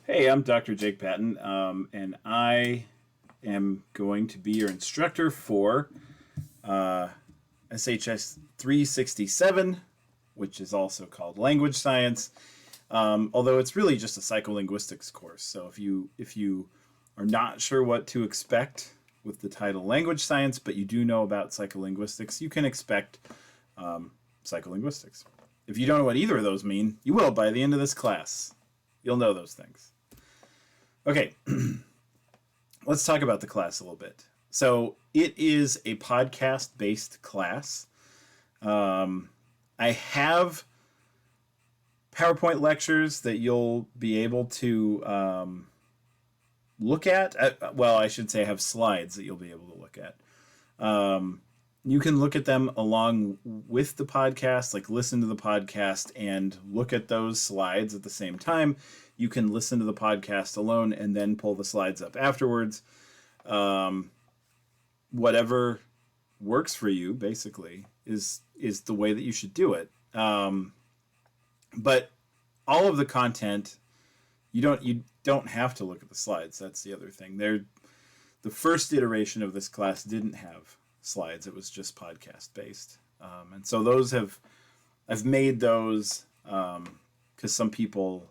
Hey, I'm Dr. Jake Patton, and I am going to be your instructor for SHS 367, which is also called Language Science. Although it's really just a psycholinguistics course. So if you are not sure what to expect with the title Language Science, but you do know about psycholinguistics, you can expect psycholinguistics. If you don't know what either of those mean, you will by the end of this class. You'll know those things. Okay, let's talk about the class a little bit. So it is a podcast-based class. I have PowerPoint lectures that you'll be able to look at. Well, I should say I have slides that you'll be able to look at. You can look at them along with the podcast, like listen to the podcast and look at those slides at the same time. You can listen to the podcast alone and then pull the slides up afterwards. Whatever works for you, basically, is the way that you should do it. But all of the content, you don't have to look at the slides. That's the other thing. The first iteration of this class didn't have slides. It was just podcast based, and so I've made those because some people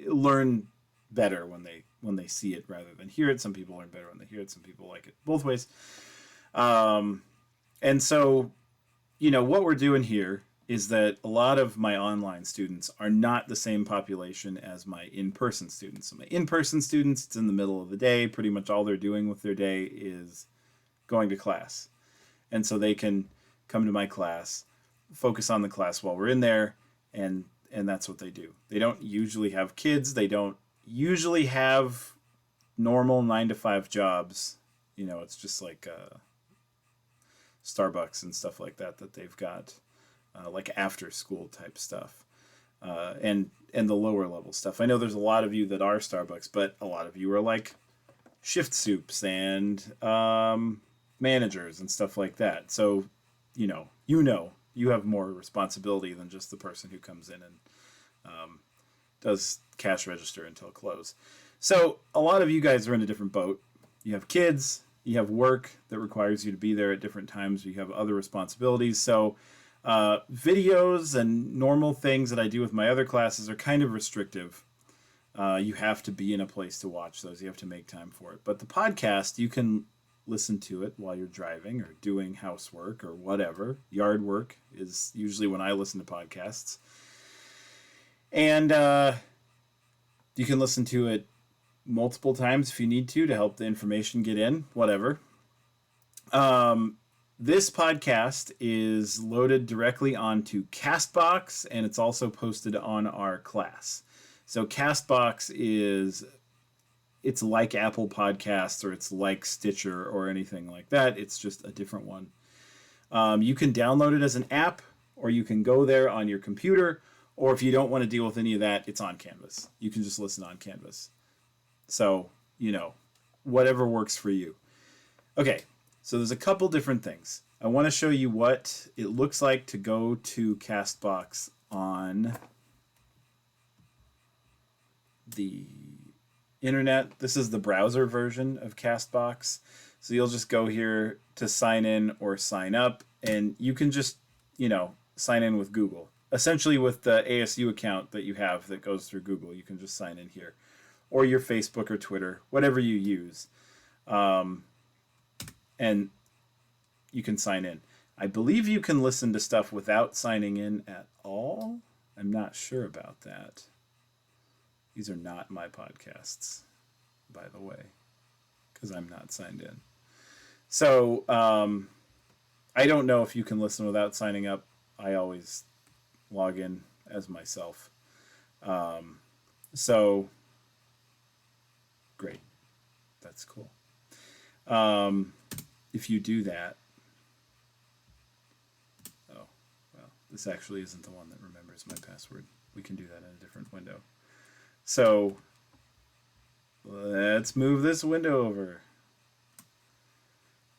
learn better when they see it rather than hear it. Some people learn better when they hear it. Some people like it both ways. And so, what we're doing here is that a lot of my online students are not the same population as my in-person students. So my in-person students, it's in the middle of the day. Pretty much all they're doing with their day is going to class. And so they can come to my class, focus on the class while we're in there, and that's what they do. They don't usually have kids. They don't usually have normal 9-to-5 jobs. It's just like Starbucks and stuff like that they've got, like after school type stuff, and the lower level stuff. I know there's a lot of you that are Starbucks, but a lot of you are like shift soups and managers and stuff like that. So, you have more responsibility than just the person who comes in and does cash register until close. So a lot of you guys are in a different boat. You have kids, you have work that requires you to be there at different times, you have other responsibilities. So videos and normal things that I do with my other classes are kind of restrictive. You have to be in a place to watch those. You have to make time for it. But the podcast, you can listen to it while you're driving or doing housework or whatever. Yard work is usually when I listen to podcasts. And you can listen to it multiple times if you need to help the information get in, whatever. This podcast is loaded directly onto Castbox, and it's also posted on our class. So Castbox it's like Apple Podcasts or it's like Stitcher or anything like that. It's just a different one. You can download it as an app, or you can go there on your computer, or if you don't want to deal with any of that, it's on Canvas. You can just listen on Canvas. So, whatever works for you. Okay, so there's a couple different things. I want to show you what it looks like to go to Castbox on the internet. This is the browser version of Castbox. So you'll just go here to sign in or sign up, and you can just, sign in with Google. Essentially with the ASU account that you have that goes through Google, you can just sign in here. Or your Facebook or Twitter, whatever you use. And you can sign in. I believe you can listen to stuff without signing in at all. I'm not sure about that. These are not my podcasts, by the way, because I'm not signed in. So I don't know if you can listen without signing up. I always log in as myself. So great. That's cool. If you do that, this actually isn't the one that remembers my password. We can do that in a different window. So let's move this window over.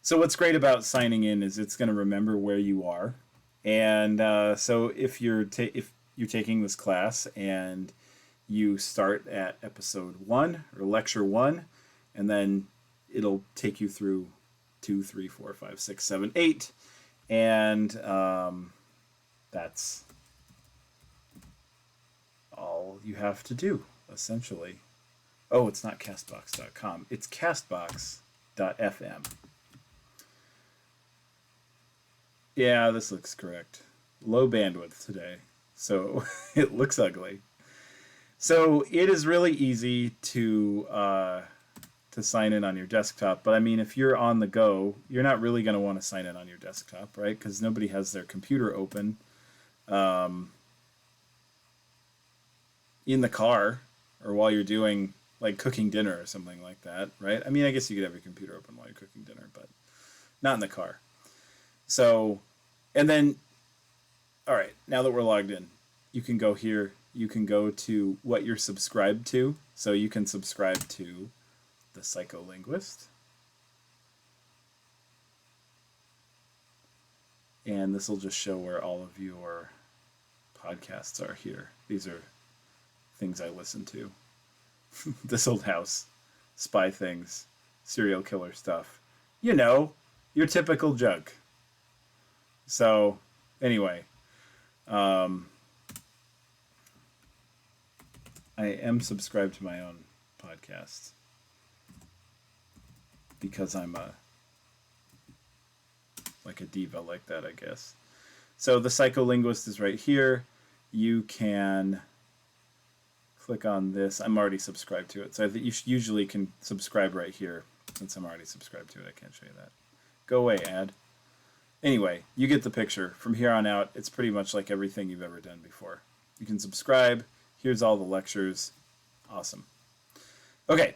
So what's great about signing in is it's going to remember where you are. And so if you're taking this class and you start at episode 1 or lecture 1, and then it'll take you through 2, 3, 4, 5, 6, 7, 8, and that's all you have to do, essentially. Oh, it's not castbox.com. It's castbox.fm. Yeah, this looks correct. Low bandwidth today, so it looks ugly. So it is really easy to sign in on your desktop, but I mean, if you're on the go, you're not really going to want to sign in on your desktop, right? Because nobody has their computer open in the car or while you're doing like cooking dinner or something like that, right? I mean, I guess you could have your computer open while you're cooking dinner, but not in the car. So, and then, all right, now that we're logged in, you can go here. You can go to what you're subscribed to. So you can subscribe to The Psycholinguist. And this will just show where all of your podcasts are here. These are things I listen to. This Old House, Spy Things, Serial Killer Stuff. You know, your typical junk. So, anyway, I am subscribed to my own podcast because I'm like a diva like that, I guess. So the Psycholinguist is right here. You can click on this. I'm already subscribed to it, so I think you usually can subscribe right here. Since I'm already subscribed to it, I can't show you that. Go away, ad. Anyway, you get the picture. From here on out, it's pretty much like everything you've ever done before. You can subscribe. Here's all the lectures. Awesome. Okay,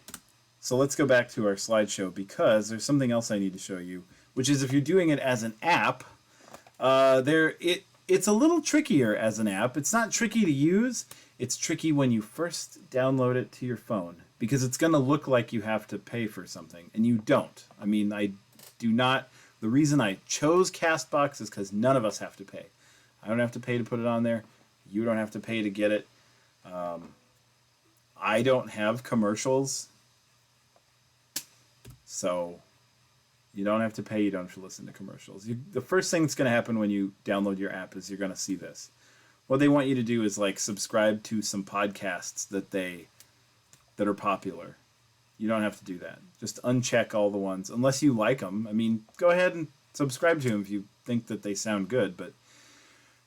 so let's go back to our slideshow because there's something else I need to show you, which is if you're doing it as an app, it's a little trickier as an app. It's not tricky to use. It's tricky when you first download it to your phone because it's going to look like you have to pay for something, and you don't. I mean, I do not. The reason I chose CastBox is because none of us have to pay. I don't have to pay to put it on there. You don't have to pay to get it. I don't have commercials, so you don't have to pay. You don't have to listen to commercials. The first thing that's going to happen when you download your app is you're going to see this. What they want you to do is like subscribe to some podcasts that are popular. You don't have to do that. Just uncheck all the ones unless you like them. I mean, go ahead and subscribe to them if you think that they sound good. But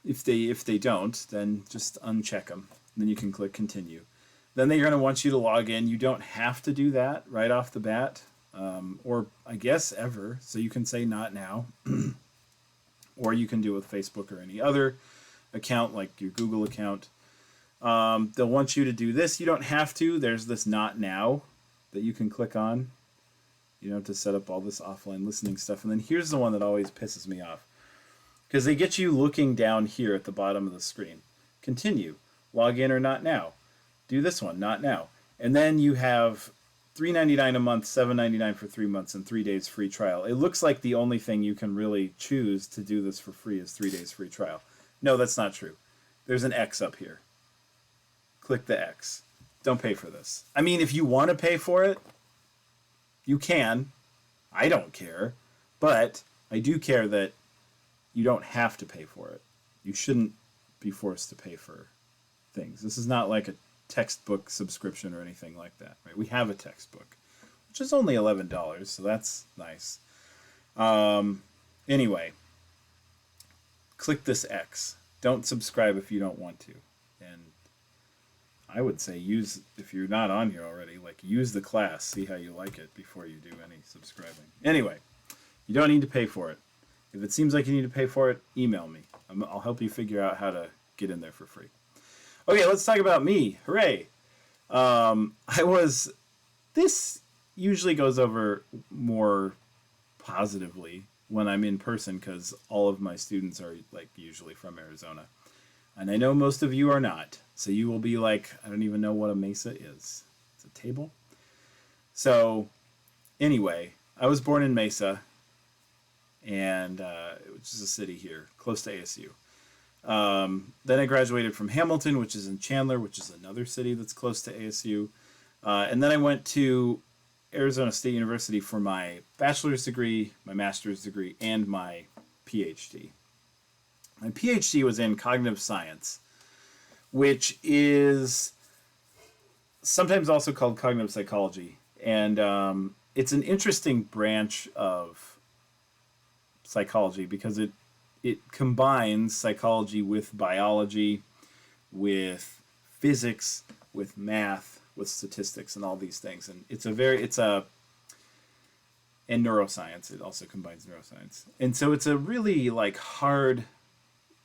if they don't, then just uncheck them. Then you can click continue. Then they're going to want you to log in. You don't have to do that right off the bat, or I guess ever. So you can say not now, or you can do it with Facebook or any other account like your Google account. They'll want you to do this. You don't have to. There's this not now that you can click on. You don't have to set up all this offline listening stuff. And then here's the one that always pisses me off, because they get you looking down here at the bottom of the screen. Continue. Log in or not now. Do this one, not now. And then you have $3.99 a month, $7.99 for 3 months, and 3 days free trial. It looks like the only thing you can really choose to do this for free is 3 days free trial. No, that's not true. There's an X up here. Click the X. Don't pay for this. I mean, if you want to pay for it, you can. I don't care. But I do care that you don't have to pay for it. You shouldn't be forced to pay for things. This is not like a textbook subscription or anything like that, right? We have a textbook, which is only $11, so that's nice. Anyway, click this X. Don't subscribe if you don't want to. And I would say if you're not on here already, like use the class, see how you like it before you do any subscribing. Anyway, you don't need to pay for it. If it seems like you need to pay for it, email me. I'll help you figure out how to get in there for free. Okay, let's talk about me. Hooray! This usually goes over more positively when I'm in person because all of my students are like usually from Arizona. And I know most of you are not. So you will be like, I don't even know what a mesa is. It's a table? So anyway, I was born in Mesa, and which is a city here, close to ASU. Then I graduated from Hamilton, which is in Chandler, which is another city that's close to ASU. And then I went to Arizona State University for my bachelor's degree, my master's degree, and my PhD. My PhD was in cognitive science, which is sometimes also called cognitive psychology. And it's an interesting branch of psychology because it combines psychology with biology, with physics, with math, with statistics, and all these things. And and neuroscience. It also combines neuroscience. And so it's a really like hard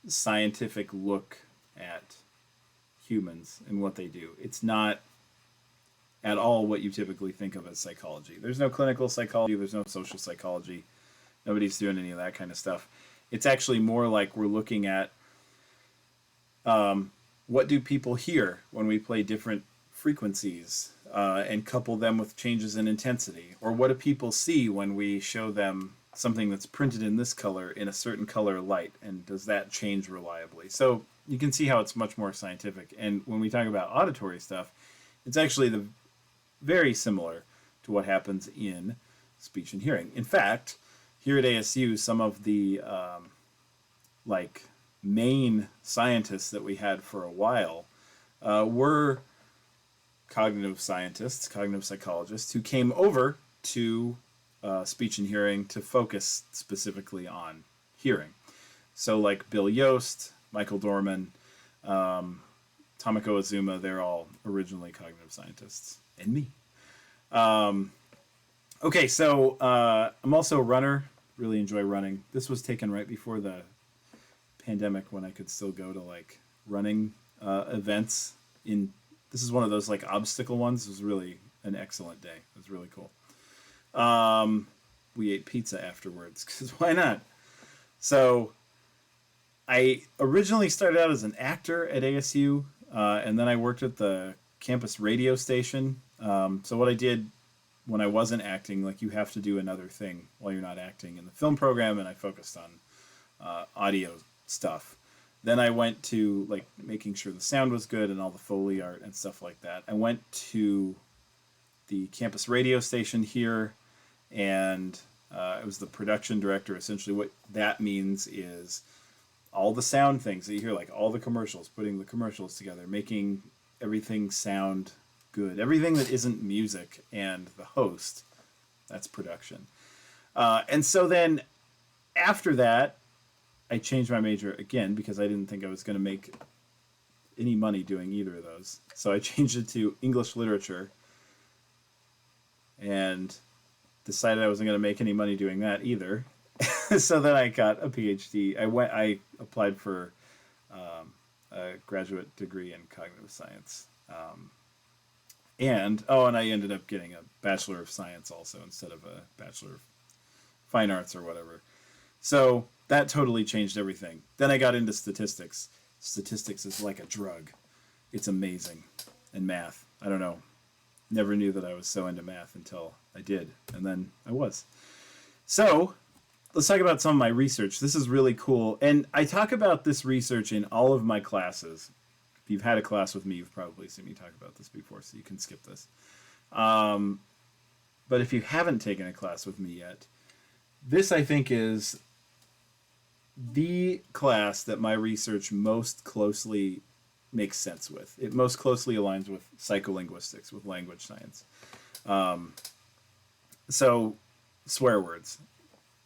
scientific look at humans and what they do. It's not at all what you typically think of as psychology. There's no clinical psychology, there's no social psychology. Nobody's doing any of that kind of stuff. It's actually more like we're looking at what do people hear when we play different frequencies and couple them with changes in intensity? Or what do people see when we show them something that's printed in this color in a certain color light? And does that change reliably? So you can see how it's much more scientific. And when we talk about auditory stuff, it's actually very similar to what happens in speech and hearing. In fact, here at ASU, some of the main scientists that we had for a while were cognitive scientists, cognitive psychologists, who came over to speech and hearing to focus specifically on hearing. So like Bill Yost, Michael Dorman, Tomoko Azuma, they're all originally cognitive scientists. And me. Okay, so I'm also a runner. Really enjoy running. This was taken right before the pandemic when I could still go to like running events. This is one of those like obstacle ones. It was really an excellent day. It was really cool. We ate pizza afterwards because why not? So I originally started out as an actor at ASU, and then I worked at the campus radio station. So what I did when I wasn't acting, like you have to do another thing while you're not acting in the film program, and I focused on audio stuff. Then I went to like making sure the sound was good and all the Foley art and stuff like that. I went to the campus radio station here, and I was the production director. Essentially what that means is all the sound things that you hear, like all the commercials, putting the commercials together, making everything sound good. Everything that isn't music and the host, that's production. And so then after that, I changed my major again because I didn't think I was going to make any money doing either of those. So I changed it to English literature and decided I wasn't going to make any money doing that either. So then I got a PhD. I applied for a graduate degree in cognitive science. And I ended up getting a Bachelor of Science also instead of a Bachelor of Fine Arts or whatever. So that totally changed everything. Then I got into statistics. Statistics is like a drug. It's amazing. And math. I don't know. Never knew that I was so into math until I did. And then I was. So let's talk about some of my research. This is really cool. And I talk about this research in all of my classes. If you've had a class with me, you've probably seen me talk about this before, so you can skip this. But if you haven't taken a class with me yet, this I think is the class that my research most closely makes sense with. It most closely aligns with psycholinguistics, with language science. So, swear words.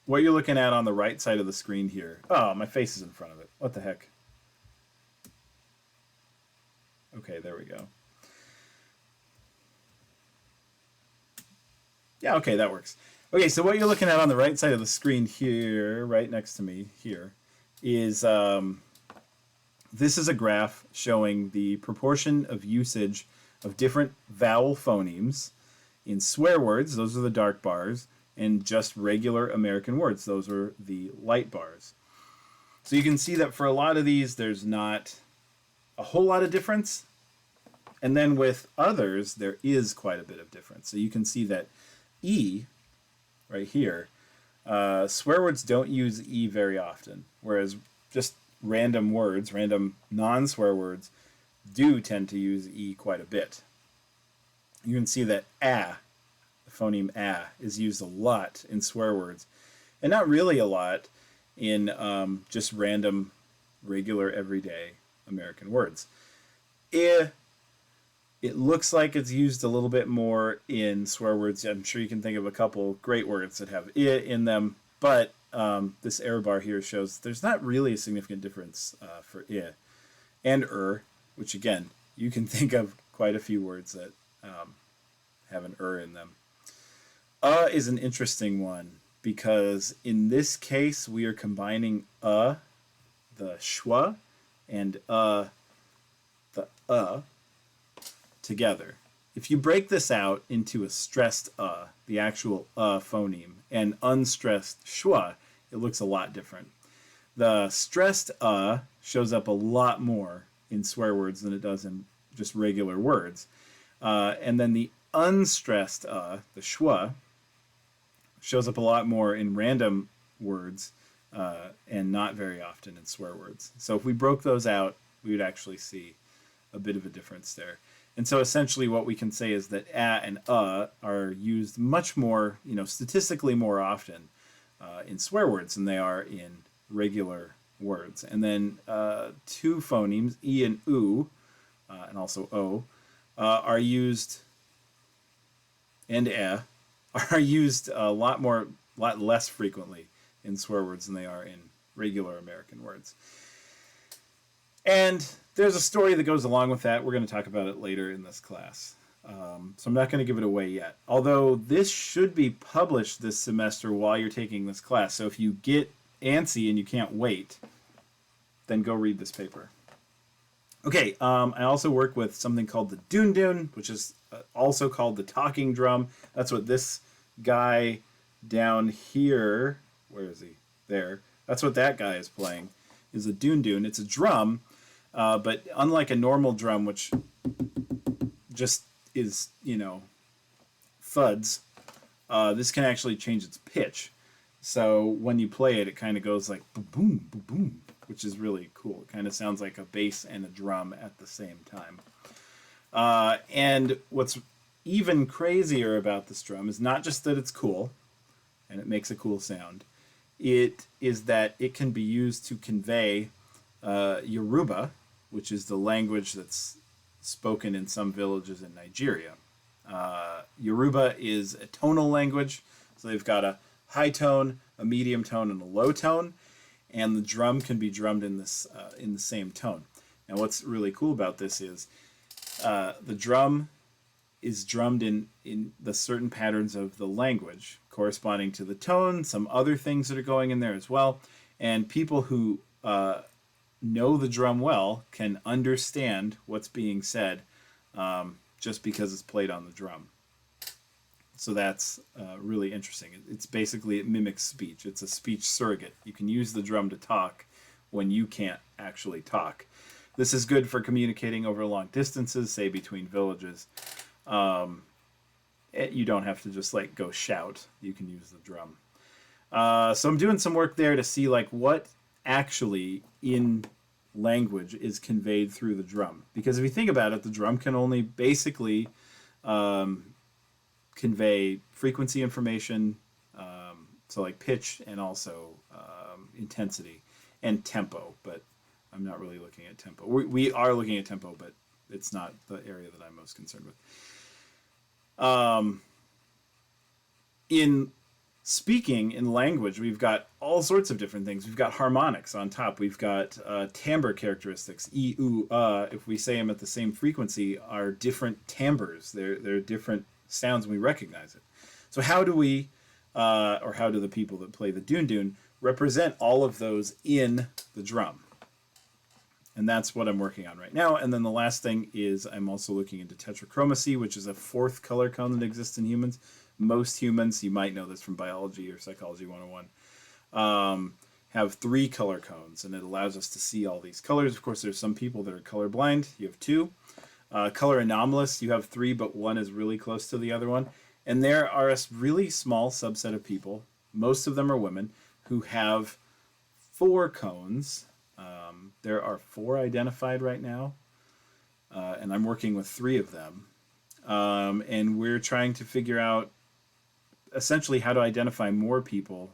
What you're looking at on the right side of the screen here. Oh, my face is in front of it. What the heck? Okay, there we go. Yeah, okay, that works. Okay, so what you're looking at on the right side of the screen here, right next to me here, is this is a graph showing the proportion of usage of different vowel phonemes in swear words, those are the dark bars, and just regular American words, those are the light bars. So you can see that for a lot of these, there's not a whole lot of difference. And then with others, there is quite a bit of difference. So you can see that E, right here, swear words don't use E very often, whereas just random words, random non-swear words, do tend to use E quite a bit. You can see that the phoneme is used a lot in swear words, and not really a lot in just random, regular, everyday American words. It looks like it's used a little bit more in swear words. I'm sure you can think of a couple great words that have in them, but this error bar here shows there's not really a significant difference for and which again, you can think of quite a few words that have an in them. Is an interesting one because in this case we are combining the schwa, and the together. If you break this out into a stressed the actual phoneme, and unstressed schwa, it looks a lot different. The stressed shows up a lot more in swear words than it does in just regular words. And then the unstressed the schwa, shows up a lot more in random words and not very often in swear words. So if we broke those out, we would actually see a bit of a difference there. And so essentially what we can say is that and are used much more, statistically more often in swear words than they are in regular words. And then two phonemes, E and U, and also O, are used, and are used a lot less frequently in swear words than they are in regular American words. And there's a story that goes along with that. We're going to talk about it later in this class. So I'm not going to give it away yet. Although this should be published this semester while you're taking this class. So if you get antsy and you can't wait, then go read this paper. Okay, I also work with something called the dun-dun, which is also called the talking drum. That's what this guy down here, where is he? There. That's what that guy is playing, is a dun-dun. It's a drum, but unlike a normal drum, which just is, thuds, this can actually change its pitch. So when you play it, it kind of goes like boom, boom, boom, which is really cool. It kind of sounds like a bass and a drum at the same time. And what's even crazier about this drum is not just that it's cool, and it makes a cool sound. It is that it can be used to convey Yoruba, which is the language that's spoken in some villages in Nigeria. Yoruba is a tonal language, so they've got a high tone, a medium tone, and a low tone, and the drum can be drummed in this in the same tone. Now, what's really cool about this is the drum is drummed in the certain patterns of the language, corresponding to the tone, some other things that are going in there as well, and people who know the drum well can understand what's being said just because it's played on the drum. So that's really interesting. It's basically, it mimics speech. It's a speech surrogate. You can use the drum to talk when you can't actually talk. This is good for communicating over long distances, say between villages. You don't have to just go shout. You can use the drum. So I'm doing some work there to see what actually in language is conveyed through the drum. Because if you think about it, the drum can only basically convey frequency information, so pitch, and also intensity and tempo. But I'm not really looking at tempo. We are looking at tempo, but it's not the area that I'm most concerned with. In speaking, in language, we've got all sorts of different things. We've got harmonics on top. We've got timbre characteristics. E, u, if we say them at the same frequency, are different timbres. They're different sounds, and we recognize it. So how do we, or how do the people that play the dun-dun represent all of those in the drum? And that's what I'm working on right now. And then the last thing is I'm also looking into tetrachromacy, which is a fourth color cone that exists in humans. Most humans, you might know this from biology or psychology 101, have 3 color cones, and it allows us to see all these colors. Of course, there's some people that are colorblind. You have 2. Color anomalous, you have 3, but 1 is really close to the other one. And there are a really small subset of people, most of them are women, who have 4 cones, There are 4 identified right now, and I'm working with 3 of them. And we're trying to figure out essentially how to identify more people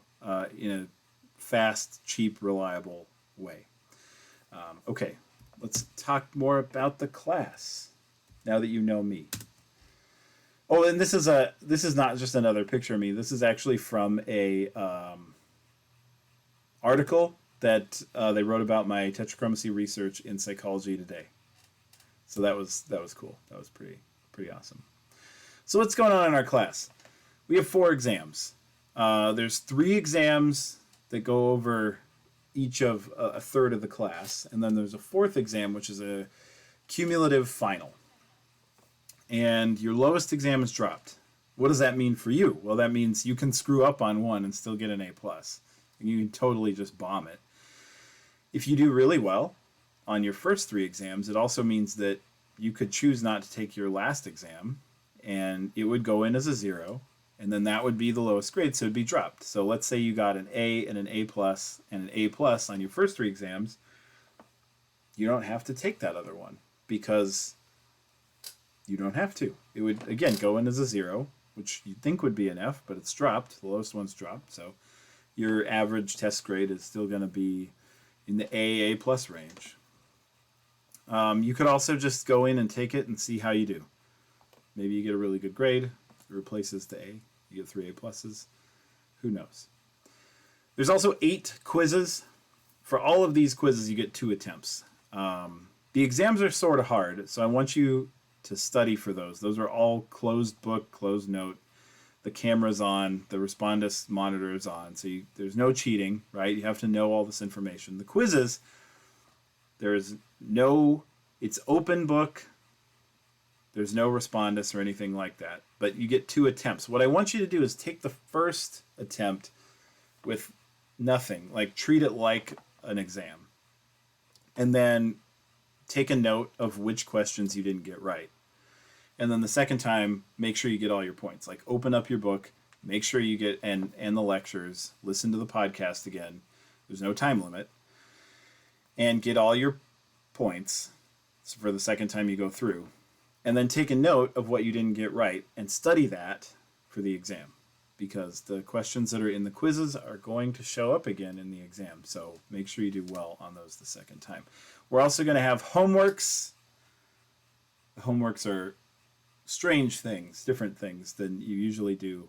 in a fast, cheap, reliable way. Okay, let's talk more about the class now that you know me. Oh, and this is not just another picture of me. This is actually from a article that they wrote about my tetrachromacy research in Psychology Today. So that was cool. That was pretty awesome. So what's going on in our class? We have 4 exams. There's 3 exams that go over each of a third of the class, and then there's a 4th exam, which is a cumulative final. And your lowest exam is dropped. What does that mean for you? Well, that means you can screw up on one and still get an A+. And you can totally just bomb it. If you do really well on your first 3 exams, it also means that you could choose not to take your last exam, and it would go in as a 0, and then that would be the lowest grade, so it would be dropped. So let's say you got an A and an A+, and an A+ on your first 3 exams. You don't have to take that other one, because you don't have to. It would, again, go in as a 0, which you'd think would be an F, but it's dropped. The lowest one's dropped, so your average test grade is still going to be in the A+ range. You could also just go in and take it and see how you do. Maybe you get a really good grade. It replaces the A. You get 3 A+. Who knows? There's also 8 quizzes. For all of these quizzes, you get 2 attempts. The exams are sort of hard, so I want you to study for those. Those are all closed book, closed note. The camera's on, the Respondus monitor is on, so there's no cheating, right? You have to know all this information. The quizzes, it's open book. There's no Respondus or anything like that, but you get 2 attempts. What I want you to do is take the first attempt with nothing, like treat it like an exam, and then take a note of which questions you didn't get right. And then the second time, make sure you get all your points. Like, open up your book, make sure you get, and the lectures, listen to the podcast again. There's no time limit. And get all your points for the second time you go through. And then take a note of what you didn't get right and study that for the exam. Because the questions that are in the quizzes are going to show up again in the exam. So make sure you do well on those the second time. We're also going to have homeworks. The homeworks are strange things, different things than you usually do.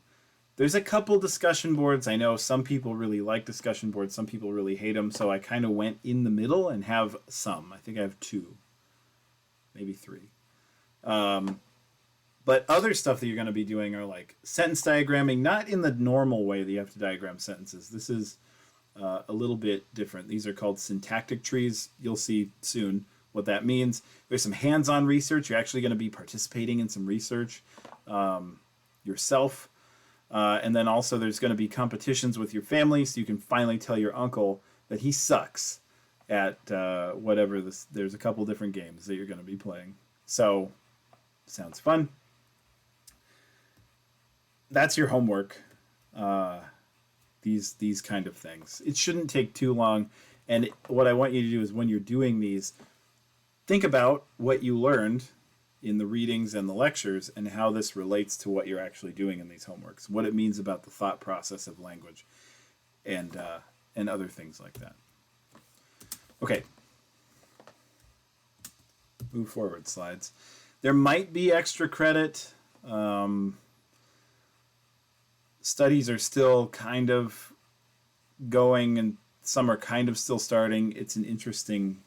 There's a couple discussion boards. I know some people really like discussion boards, some people really hate them, so I kind of went in the middle and have some. I think I have 2, maybe 3. But other stuff that you're going to be doing are like sentence diagramming, not in the normal way that you have to diagram sentences. This is a little bit different. These are called syntactic trees. You'll see soon what that means. There's some hands-on research. You're actually going to be participating in some research yourself. And then also there's going to be competitions with your family, so you can finally tell your uncle that he sucks at whatever this. There's a couple different games that you're going to be playing. So, sounds fun. That's your homework. These kind of things. It shouldn't take too long. And what I want you to do is when you're doing these, think about what you learned in the readings and the lectures and how this relates to what you're actually doing in these homeworks, what it means about the thought process of language, and other things like that. Okay. Move forward, slides. There might be extra credit. Studies are still kind of going, and some are kind of still starting. It's an interesting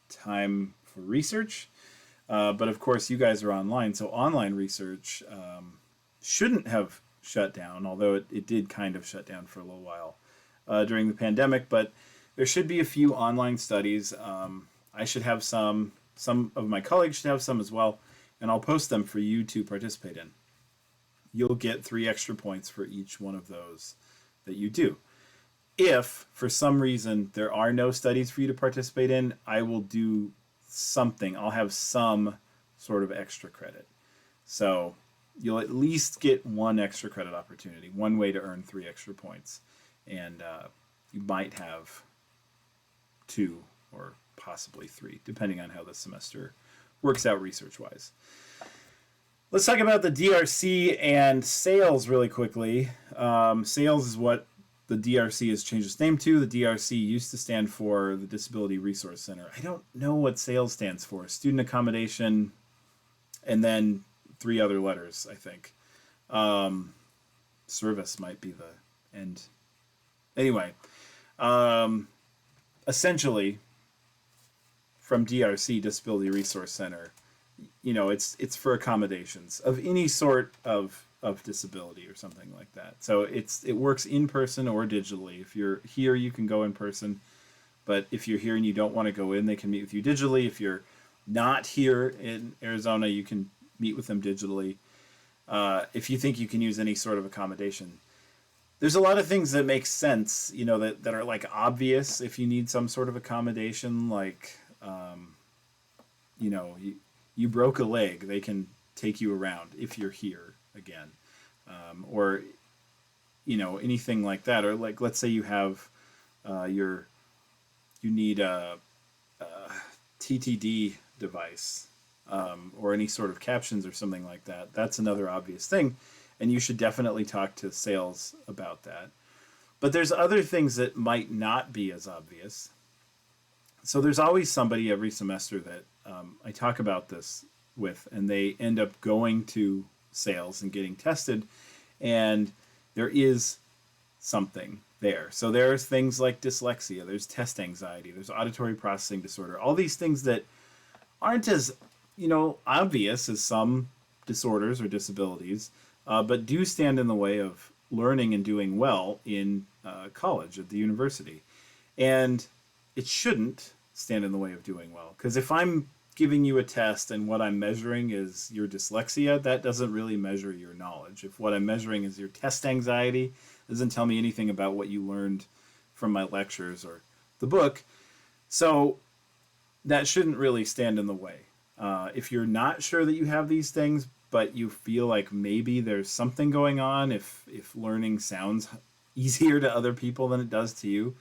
time for research. But of course, you guys are online, so online research shouldn't have shut down, although it did kind of shut down for a little while during the pandemic. But there should be a few online studies. I should have some of my colleagues should have some as well, and I'll post them for you to participate in. You'll get 3 extra points for each one of those that you do. If, for some reason, there are no studies for you to participate in, I will do something. I'll have some sort of extra credit. So you'll at least get 1 extra credit opportunity, 1 way to earn 3 extra points. And you might have 2 or possibly 3, depending on how the semester works out research-wise. Let's talk about the DRC and SAILS really quickly. SAILS is what the DRC has changed its name to. The DRC used to stand for the Disability Resource Center. I don't know what SAILS stands for. Student Accommodation, and then 3 other letters, I think. Service might be the end. Anyway, essentially, from DRC, Disability Resource Center, it's for accommodations of any sort of disability or something like that. So it works in person or digitally. If you're here, you can go in person, but if you're here and you don't want to go in, they can meet with you digitally. If you're not here in Arizona, you can meet with them digitally. If you think you can use any sort of accommodation, there's a lot of things that make sense, that are like obvious if you need some sort of accommodation, like, you broke a leg, they can take you around if you're here again, or anything like that. Or like, let's say you have you need a TTD device, or any sort of captions or something like that. That's another obvious thing, and you should definitely talk to SAILS about that. But there's other things that might not be as obvious. So there's always somebody every semester that I talk about this with, and they end up going to SAILS and getting tested, and there is something there. So there's things like dyslexia, there's test anxiety, there's auditory processing disorder, all these things that aren't as obvious as some disorders or disabilities, but do stand in the way of learning and doing well in college at the university. And it shouldn't stand in the way of doing well, because if I'm giving you a test and what I'm measuring is your dyslexia, that doesn't really measure your knowledge. If what I'm measuring is your test anxiety, it doesn't tell me anything about what you learned from my lectures or the book. So that shouldn't really stand in the way. If you're not sure that you have these things, but you feel like maybe there's something going on, if learning sounds easier to other people than it does to you,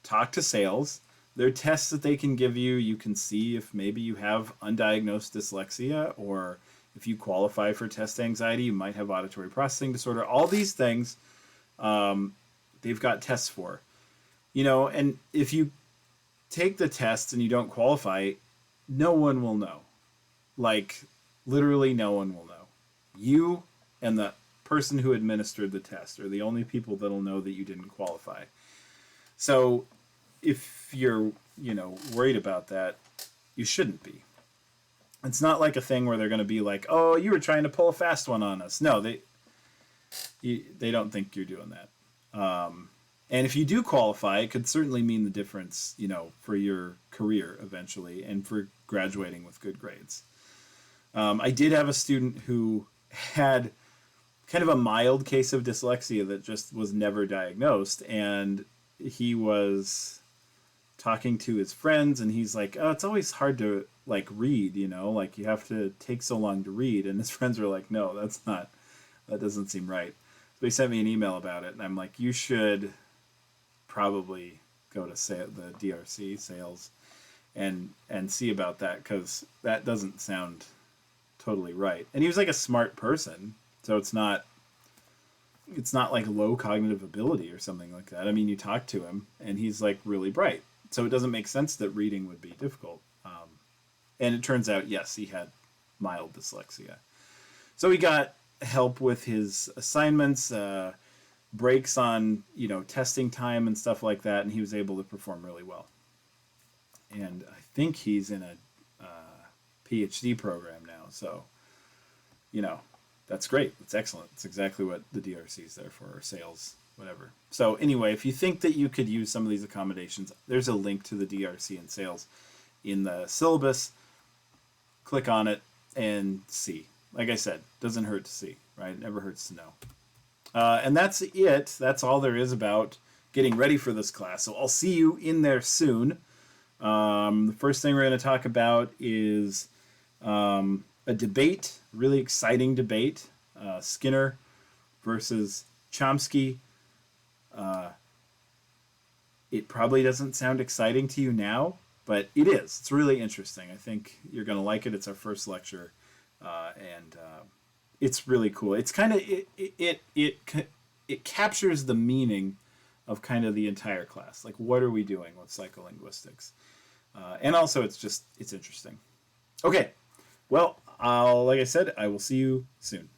talk to SAILS. There are tests that they can give you. You can see if maybe you have undiagnosed dyslexia, or if you qualify for test anxiety, you might have auditory processing disorder. All these things, they've got tests for. And if you take the test and you don't qualify, no one will know. Like, literally no one will know. You and the person who administered the test are the only people that'll know that you didn't qualify. So if you're, worried about that, you shouldn't be. It's not like a thing where they're going to be like, oh, you were trying to pull a fast one on us. No, they don't think you're doing that. And if you do qualify, it could certainly mean the difference, for your career eventually and for graduating with good grades. I did have a student who had kind of a mild case of dyslexia that just was never diagnosed, and he was talking to his friends, and he's like, oh, it's always hard to read, like you have to take so long to read. And his friends were like, no, that doesn't seem right. So he sent me an email about it, and I'm like, you should probably go to the DRC SAILS and see about that, because that doesn't sound totally right. And he was like a smart person, so it's not like low cognitive ability or something like that. I mean, you talk to him and he's like really bright, so it doesn't make sense that reading would be difficult. And it turns out, yes, he had mild dyslexia. So he got help with his assignments, breaks on testing time and stuff like that, and he was able to perform really well. And I think he's in a PhD program now, so that's great. It's excellent. It's exactly what the DRC is there for, or SAILS, whatever. So anyway, if you think that you could use some of these accommodations, there's a link to the DRC and SAILS in the syllabus. Click on it and see. Like I said, doesn't hurt to see, right? It never hurts to know. And that's it. That's all there is about getting ready for this class. So I'll see you in there soon. The first thing we're going to talk about is a debate, really exciting debate, Skinner versus Chomsky. It probably doesn't sound exciting to you now, But it is. It's really interesting. I think you're going to like it. It's our first lecture, and it's really cool. It's kind of it captures the meaning of kind of the entire class. Like, what are we doing with psycholinguistics? And also, it's interesting. Okay, well, like I said, I will see you soon.